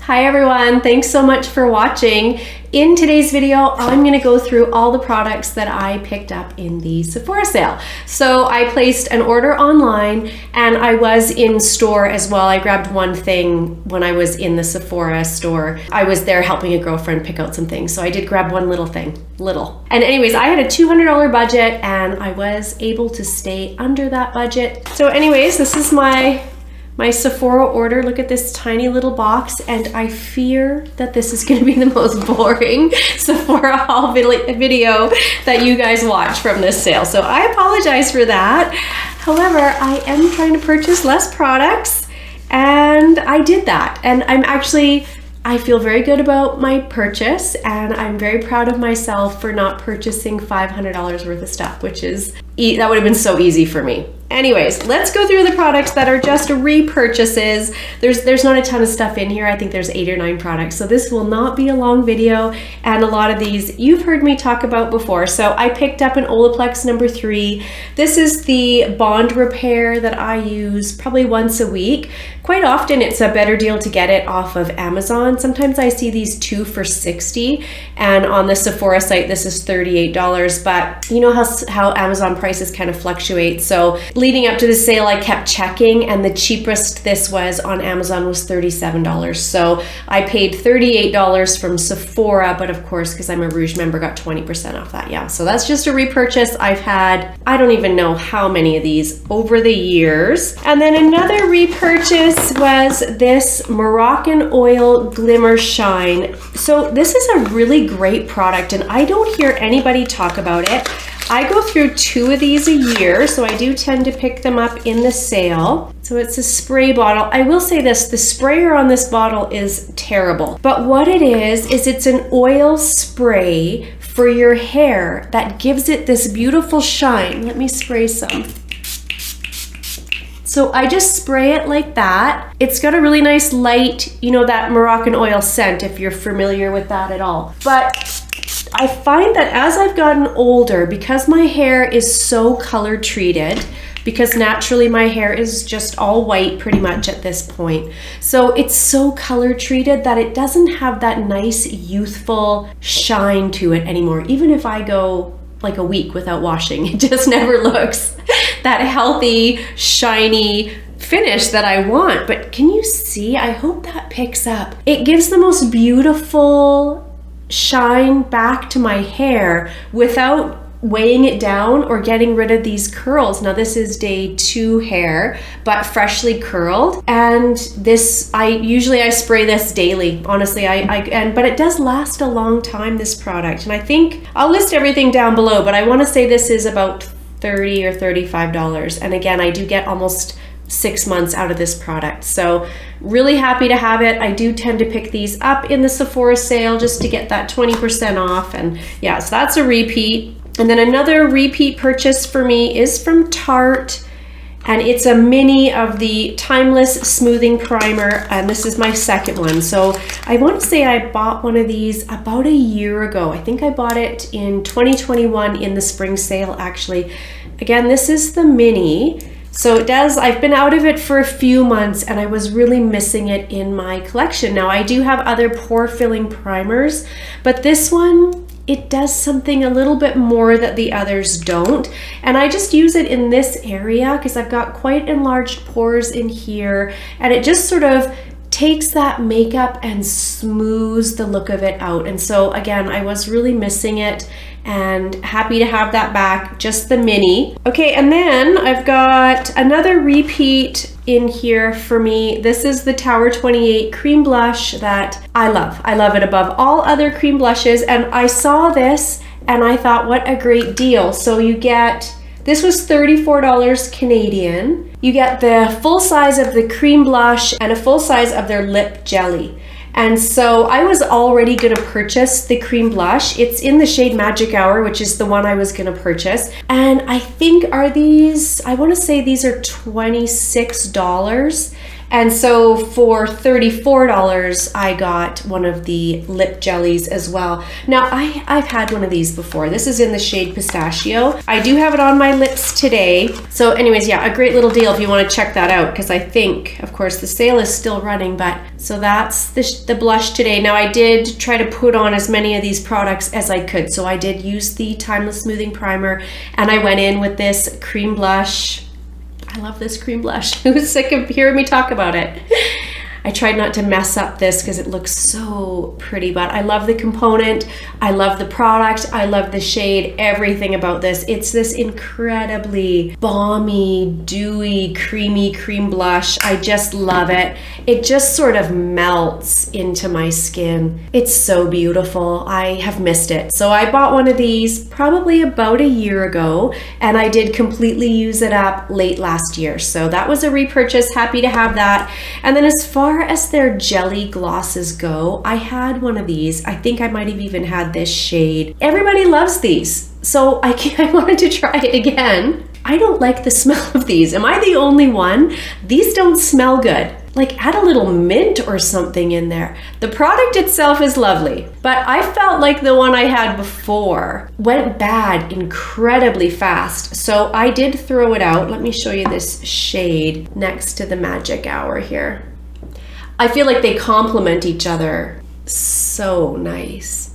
Hi everyone, thanks so much for watching. In today's video, I'm gonna go through all the products that I picked up in the Sephora sale. So I placed an order online and I was in store as well. I grabbed one thing when I was in the Sephora store. I was there helping a girlfriend pick out some things. So I did grab one little thing, And anyways, I had a $200 budget and I was able to stay under that budget. So anyways, this is my Sephora order. Look at this tiny little box, and I fear that this is going to be the most boring Sephora haul video that you guys watch from this sale. So I apologize for that. However, I am trying to purchase less products, and I did that. And I feel very good about my purchase, and I'm very proud of myself for not purchasing $500 worth of stuff, which is, that would have been so easy for me. Anyways, let's go through the products that are just repurchases. There's not a ton of stuff in here. I think there's 8 or 9 products. So this will not be a long video. And a lot of these you've heard me talk about before. So I picked up an Olaplex number 3. This is the bond repair that I use probably once a week. Quite often it's a better deal to get it off of Amazon. Sometimes I see these 2 for $60, and on the Sephora site this is $38, but you know how Amazon prices kind of fluctuate. So leading up to the sale, I kept checking, and the cheapest this was on Amazon was $37. So I paid $38 from Sephora, but of course, because I'm a Rouge member, got 20% off that. Yeah, so that's just a repurchase. I've had, I don't even know how many of these over the years. And then another repurchase was this Moroccanoil Glimmer Shine. So this is a really great product, and I don't hear anybody talk about it. I go through 2 of these a year, so I do tend to pick them up in the sale. So it's a spray bottle. I will say this, the sprayer on this bottle is terrible. But what it is it's an oil spray for your hair that gives it this beautiful shine. Let me spray some. So I just spray it like that. It's got a really nice light, you know, that Moroccanoil scent, if you're familiar with that at all. But I find that as I've gotten older, because my hair is so color treated, because naturally my hair is just all white pretty much at this point. So it's so color treated that it doesn't have that nice youthful shine to it anymore. Even if I go like a week without washing, it just never looks that healthy, shiny finish that I want. But can you see? I hope that picks up. It gives the most beautiful shine back to my hair without weighing it down or getting rid of these curls. Now this is day 2 hair, but freshly curled. And this, I spray this daily, honestly. But it does last a long time, this product. And I think I'll list everything down below, but I want to say this is about $30 or $35. And again, I do get almost 6 months out of this product. So really happy to have it. I do tend to pick these up in the Sephora sale just to get that 20% off. And yeah, so that's a repeat. And then another repeat purchase for me is from Tarte, and it's a mini of the Timeless Smoothing Primer, and this is my second one. So I want to say I bought one of these about a year ago. I think I bought it in 2021 in the spring sale, actually. Again, this is the mini. So it does, I've been out of it for a few months and I was really missing it in my collection. Now I do have other pore filling primers, but this one, it does something a little bit more that the others don't. And I just use it in this area because I've got quite enlarged pores in here, and it just sort of takes that makeup and smooths the look of it out. And so again, I was really missing it and happy to have that back, just the mini. Okay, and then I've got another repeat in here for me. This is the Tower 28 cream blush that I love. I love it above all other cream blushes, and I saw this and I thought, what a great deal. So you get, this was $34 Canadian. You get the full size of the cream blush and a full size of their lip jelly. And so I was already gonna purchase the cream blush. It's in the shade Magic Hour, which is the one I was gonna purchase. And I think are these, I wanna say these are $26. And so for $34, I got one of the lip jellies as well. Now I've had one of these before. This is in the shade Pistachio. I do have it on my lips today. So anyways, yeah, a great little deal if you want to check that out, because I think, of course, the sale is still running, but So that's the blush today. Now I did try to put on as many of these products as I could. So I did use the Timeless Smoothing Primer, and I went in with this cream blush. I love this cream blush. Who's sick of hearing me talk about it? I tried not to mess up this because it looks so pretty, but I love the component. I love the product. I love the shade, everything about this. It's this incredibly balmy, dewy, creamy cream blush. I just love it. It just sort of melts into my skin. It's so beautiful. I have missed it. So I bought one of these probably about a year ago, and I did completely use it up late last year. So that was a repurchase. Happy to have that. And then as far as their jelly glosses go, I had one of these. I think I might have even had this shade. Everybody loves these, so I wanted to try it again. I don't like the smell of these. Am I the only one? These don't smell good. Like, add a little mint or something in there. The product itself is lovely, but I felt like the one I had before went bad incredibly fast. So I did throw it out. Let me show you this shade next to the Magic Hour here. I feel like they complement each other. So nice.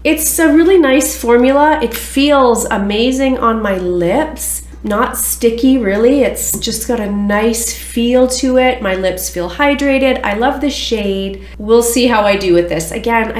It's a really nice formula. It feels amazing on my lips. Not sticky, really. It's just got a nice feel to it. My lips feel hydrated. I love the shade. We'll see how I do with this. Again,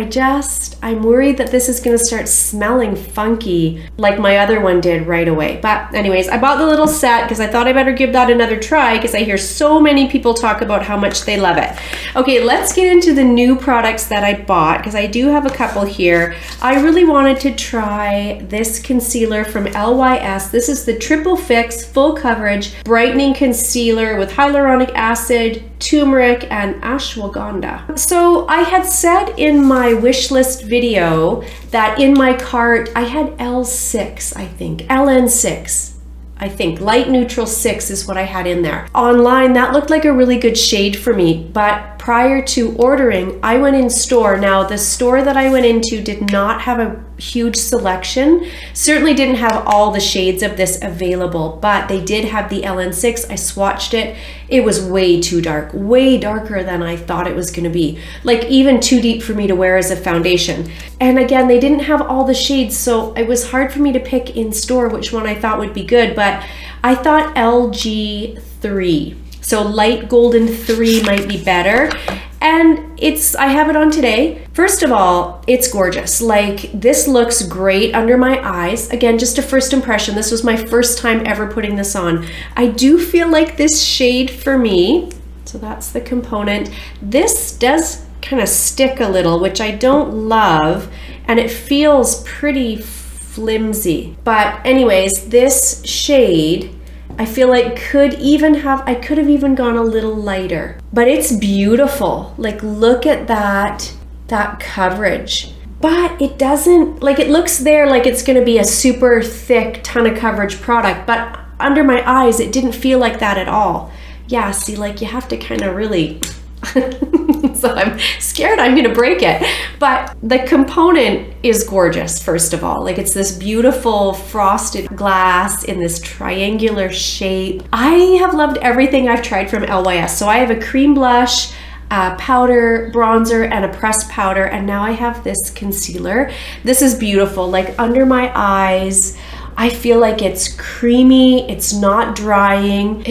I'm worried that this is gonna start smelling funky like my other one did right away. But anyways, I bought the little set because I thought I better give that another try because I hear so many people talk about how much they love it. Okay, let's get into the new products that I bought because I do have a couple here. I really wanted to try this concealer from LYS. This is the Triple Fix Full Coverage Brightening Concealer with hyaluronic acid, turmeric, and ashwagandha. So I had said in my wish list video that in my cart I had L6, I think, LN6. I think light neutral 6 is what I had in there. Online, that looked like a really good shade for me, but prior to ordering, I went in store. Now, the store that I went into did not have a huge selection, certainly didn't have all the shades of this available, but they did have the LN6. I swatched it. It was way too dark, way darker than I thought it was gonna be. Like even too deep for me to wear as a foundation. And again, they didn't have all the shades, so it was hard for me to pick in store which one I thought would be good, but I thought LG3. So light golden 3 might be better. And I have it on today. First of all, it's gorgeous. Like, this looks great under my eyes. Again, just a first impression. This was my first time ever putting this on. I do feel like this shade for me, so that's the component. This does kind of stick a little, which I don't love, and it feels pretty flimsy. But anyways, this shade, I feel like I could have even gone a little lighter, but it's beautiful. Like, look at that coverage, but it doesn't, like, it looks there like it's going to be a super thick ton of coverage product, but under my eyes, it didn't feel like that at all. Yeah, see, like, you have to kind of really, so I'm scared I'm gonna break it. But the component is gorgeous, first of all. Like, it's this beautiful frosted glass in this triangular shape. I have loved everything I've tried from LYS. So I have a cream blush, a powder, bronzer, and a pressed powder, and now I have this concealer. This is beautiful. Like, under my eyes, I feel like it's creamy, it's not drying.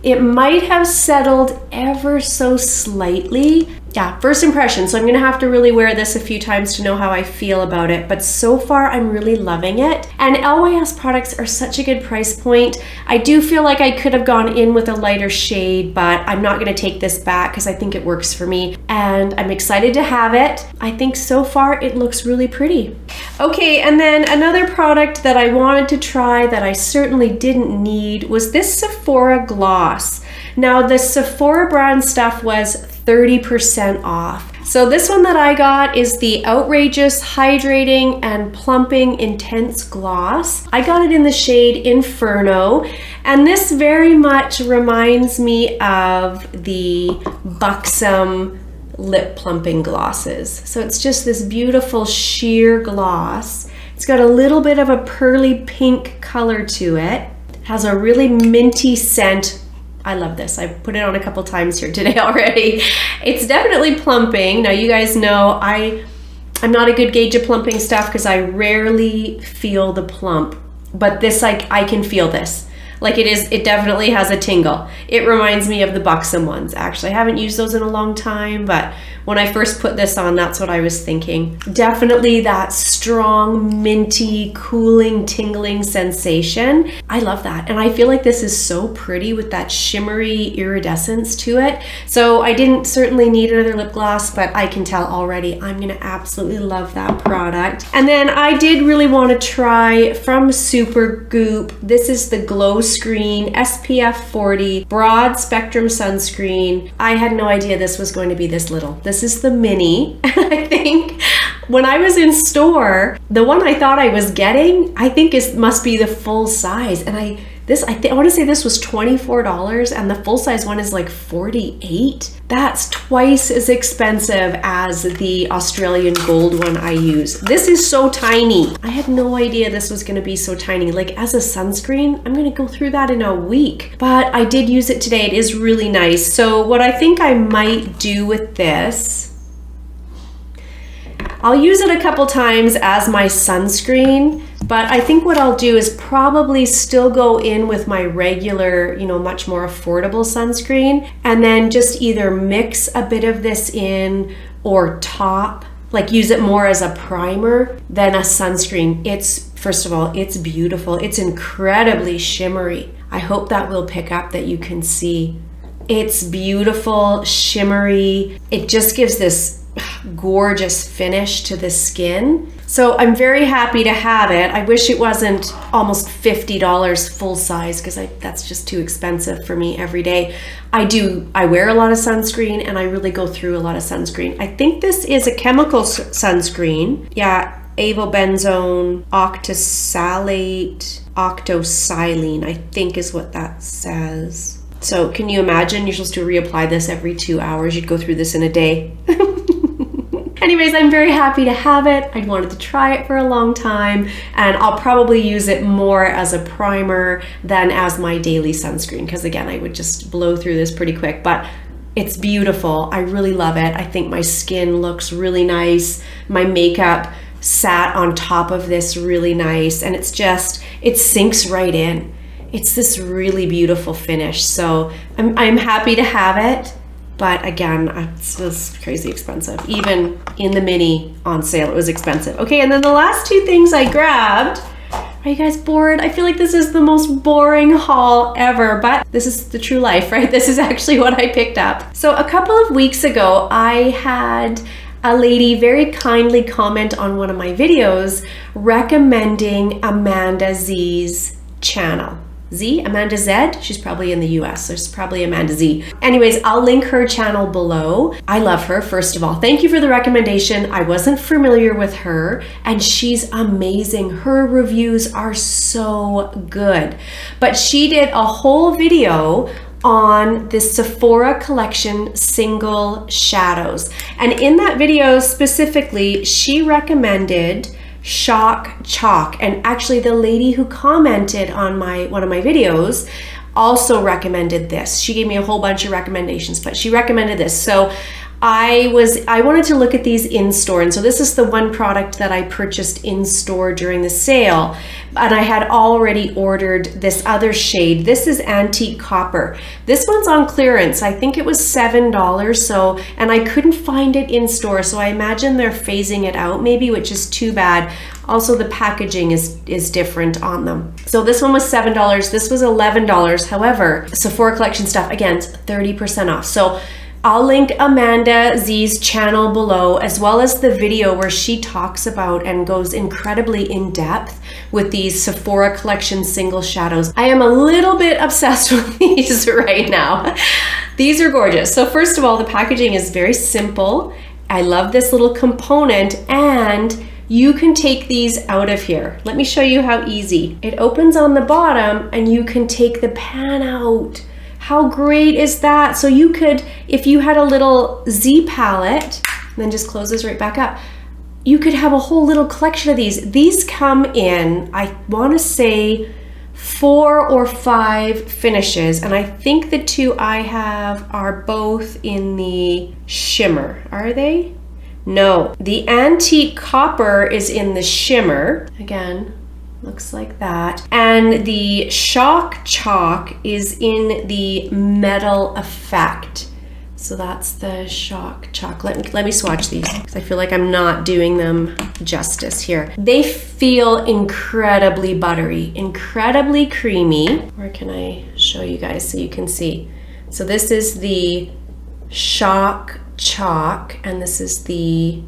It might have settled ever so slightly. Yeah, first impression. So I'm gonna have to really wear this a few times to know how I feel about it. But so far, I'm really loving it. And LYS products are such a good price point. I do feel like I could have gone in with a lighter shade, but I'm not gonna take this back because I think it works for me. And I'm excited to have it. I think so far it looks really pretty. Okay, and then another product that I wanted to try that I certainly didn't need was this Sephora Gloss. Now, the Sephora brand stuff was 30% off. So this one that I got is the Outrageous Hydrating and Plumping Intense Gloss. I got it in the shade Inferno, and this very much reminds me of the Buxom lip plumping glosses. So it's just this beautiful sheer gloss. It's got a little bit of a pearly pink color to it. It has a really minty scent. I love this. I put it on a couple times here today already. It's definitely plumping. Now you guys know I'm not a good gauge of plumping stuff because I rarely feel the plump, but this, I can feel this. Like it definitely has a tingle. It reminds me of the Buxom ones. Actually, I haven't used those in a long time, but when I first put this on, that's what I was thinking. Definitely that strong, minty, cooling, tingling sensation. I love that. And I feel like this is so pretty with that shimmery iridescence to it. So I didn't certainly need another lip gloss, but I can tell already I'm gonna absolutely love that product. And then I did really want to try from Supergoop. This is the Glowscreen SPF 40 broad spectrum sunscreen. I had no idea this was going to be this little. This is the mini. I think when I was in store, the one I thought I was getting, I think must be the full size. And I want to say this was $24 and the full size one is like $48. That's twice as expensive as the Australian gold one I use. This is so tiny. I had no idea this was gonna be so tiny. Like as a sunscreen, I'm gonna go through that in a week. But I did use it today. It is really nice. So what I think I might do with this, I'll use it a couple times as my sunscreen, but I think what I'll do is probably still go in with my regular, much more affordable sunscreen, and then just either mix a bit of this in or top, like use it more as a primer than a sunscreen. First of all, it's beautiful. It's incredibly shimmery. I hope that will pick up, that you can see. It's beautiful, shimmery. It just gives this gorgeous finish to the skin. So I'm very happy to have it. I wish it wasn't almost $50 full size because that's just too expensive for me every day. I wear a lot of sunscreen and I really go through a lot of sunscreen. I think this is a chemical sunscreen. Yeah, avobenzone, octosalate, octosilene, I think is what that says. So can you imagine you're supposed to reapply this every 2 hours? You'd go through this in a day. Anyways, I'm very happy to have it. I wanted to try it for a long time, and I'll probably use it more as a primer than as my daily sunscreen, because again, I would just blow through this pretty quick, but it's beautiful. I really love it. I think my skin looks really nice. My makeup sat on top of this really nice, and it sinks right in. It's this really beautiful finish. So I'm happy to have it. But again, it's crazy expensive. Even in the mini on sale, it was expensive. Okay, and then the last two things I grabbed. Are you guys bored? I feel like this is the most boring haul ever, but this is the true life, right? This is actually what I picked up. So a couple of weeks ago, I had a lady very kindly comment on one of my videos recommending Amanda Z's channel. Amanda Z, she's probably in the US, so it's probably Amanda Z. Anyways, I'll link her channel below. I love her, first of all. Thank you for the recommendation. I wasn't familiar with her, and she's amazing. Her reviews are so good. But she did a whole video on the Sephora collection single shadows. And in that video specifically, she recommended Shock Chalk, and actually the lady who commented on one of my videos also recommended this. She gave me a whole bunch of recommendations, but she recommended this. So I wanted to look at these in store, and so this is the one product that I purchased in store during the sale, and I had already ordered this other shade. This is Antique Copper. This one's on clearance. I think it was $7, and I couldn't find it in store, so I imagine they're phasing it out maybe, which is too bad. Also, the packaging is different on them. So this one was $7, this was $11. However, Sephora collection stuff, again, it's 30% off. So I'll link Amanda Z's channel below, as well as the video where she talks about and goes incredibly in depth with these Sephora collection single shadows. I am a little bit obsessed with these right now. These are gorgeous. So first of all, the packaging is very simple. I love this little component, and you can take these out of here. Let me show you how easy. It opens on the bottom and you can take the pan out. How great is that? So you could, if you had a little Z palette, and then just close this right back up, you could have a whole little collection of these. These come in, I want to say 4 or 5 finishes, and I think the 2 I have are both in the shimmer. Are they? No, the antique copper is in the shimmer. Again, looks like that. And the shock chalk is in the metal effect. So that's the shock chalk. Let me swatch these because I feel like I'm not doing them justice here. They feel incredibly buttery, incredibly creamy. Where can I show you guys so you can see? So this is the shock chalk and this is the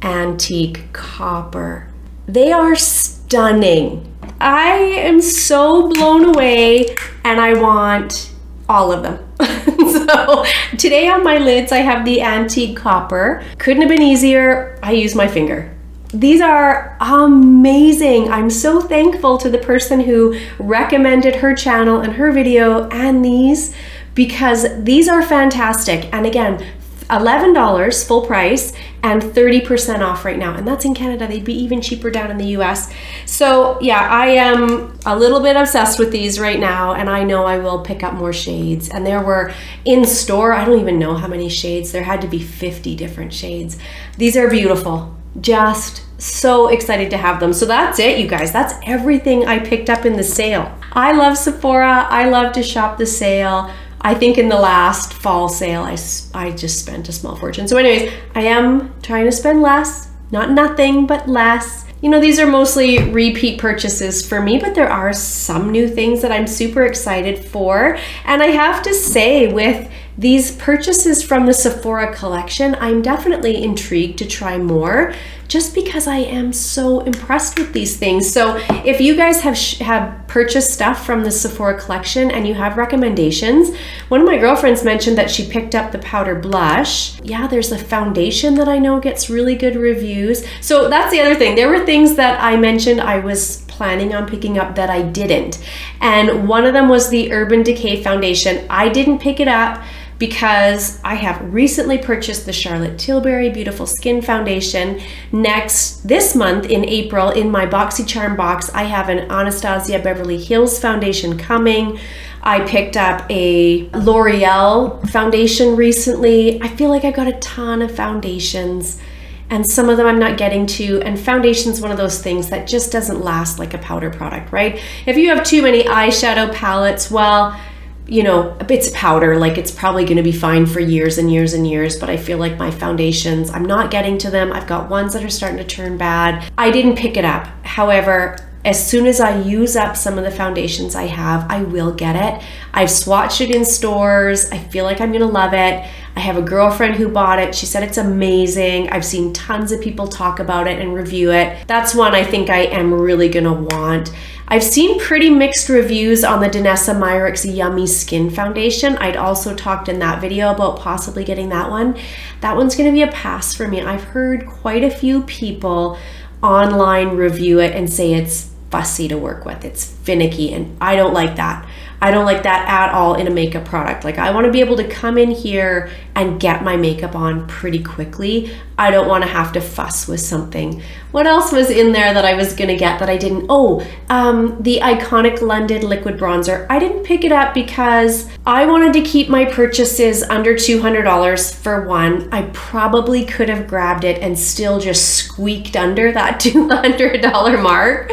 antique copper. They are stunning. I am so blown away and I want all of them. So today on my lids, I have the antique copper. Couldn't have been easier. I use my finger. These are amazing. I'm so thankful to the person who recommended her channel and her video and these, because these are fantastic. And again, $11 full price and 30% off right now. And that's in Canada. They'd be even cheaper down in the US. So yeah, I am a little bit obsessed with these right now, and I know I will pick up more shades. And there were in store, I don't even know how many shades. There had to be 50 different shades. These are beautiful. Just so excited to have them. So that's it, you guys. That's everything I picked up in the sale. I love Sephora. I love to shop the sale. I think in the last fall sale, I just spent a small fortune. So anyways, I am trying to spend less, not nothing, but less. You know, these are mostly repeat purchases for me, but there are some new things that I'm super excited for. And I have to say, with these purchases from the Sephora collection, I'm definitely intrigued to try more, just because I am so impressed with these things. So if you guys have purchased stuff from the Sephora collection and you have recommendations, one of my girlfriends mentioned that she picked up the powder blush. Yeah, there's a foundation that I know gets really good reviews. So that's the other thing. There were things that I mentioned I was planning on picking up that I didn't. And one of them was the Urban Decay foundation. I didn't pick it up because I have recently purchased the Charlotte Tilbury Beautiful Skin Foundation. This month in April, in my BoxyCharm box, I have an Anastasia Beverly Hills foundation coming. I picked up a L'Oreal foundation recently. I feel like I've got a ton of foundations, and some of them I'm not getting to, and foundation's one of those things that just doesn't last like a powder product, right? If you have too many eyeshadow palettes, well, you know, it's powder, like it's probably going to be fine for years and years and years, but I feel like my foundations, I'm not getting to them. I've got ones that are starting to turn bad. I didn't pick it up. However, as soon as I use up some of the foundations I have, I will get it. I've swatched it in stores. I feel like I'm going to love it. I have a girlfriend who bought it. She said it's amazing. I've seen tons of people talk about it and review it. That's one I think I am really going to want. I've seen pretty mixed reviews on the Danessa Myricks Yummy Skin Foundation. I'd also talked in that video about possibly getting that one. That one's going to be a pass for me. I've heard quite a few people online review it and say it's fussy to work with. It's finicky, and I don't like that. I don't like that at all in a makeup product. Like, I want to be able to come in here and get my makeup on pretty quickly. I don't want to have to fuss with something. What else was in there that I was going to get that I didn't? Oh, the Iconic London Liquid Bronzer. I didn't pick it up because I wanted to keep my purchases under $200 for one. I probably could have grabbed it and still just squeaked under that $200 mark.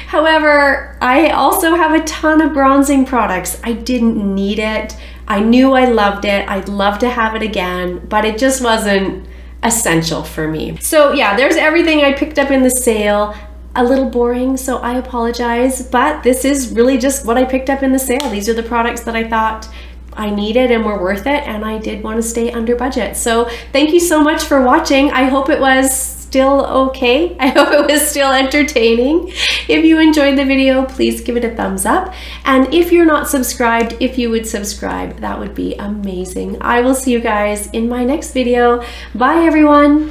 However, I also have a ton of bronzing products. I didn't need it. I knew I loved it. I'd love to have it again, but it just wasn't essential for me. So yeah, there's everything I picked up in the sale. A little boring, so I apologize, but this is really just what I picked up in the sale. These are the products that I thought I needed and were worth it, and I did want to stay under budget. So thank you so much for watching. I hope it was still okay. I hope it was still entertaining. If you enjoyed the video, please give it a thumbs up. And if you're not subscribed, if you would subscribe, that would be amazing. I will see you guys in my next video. Bye, everyone.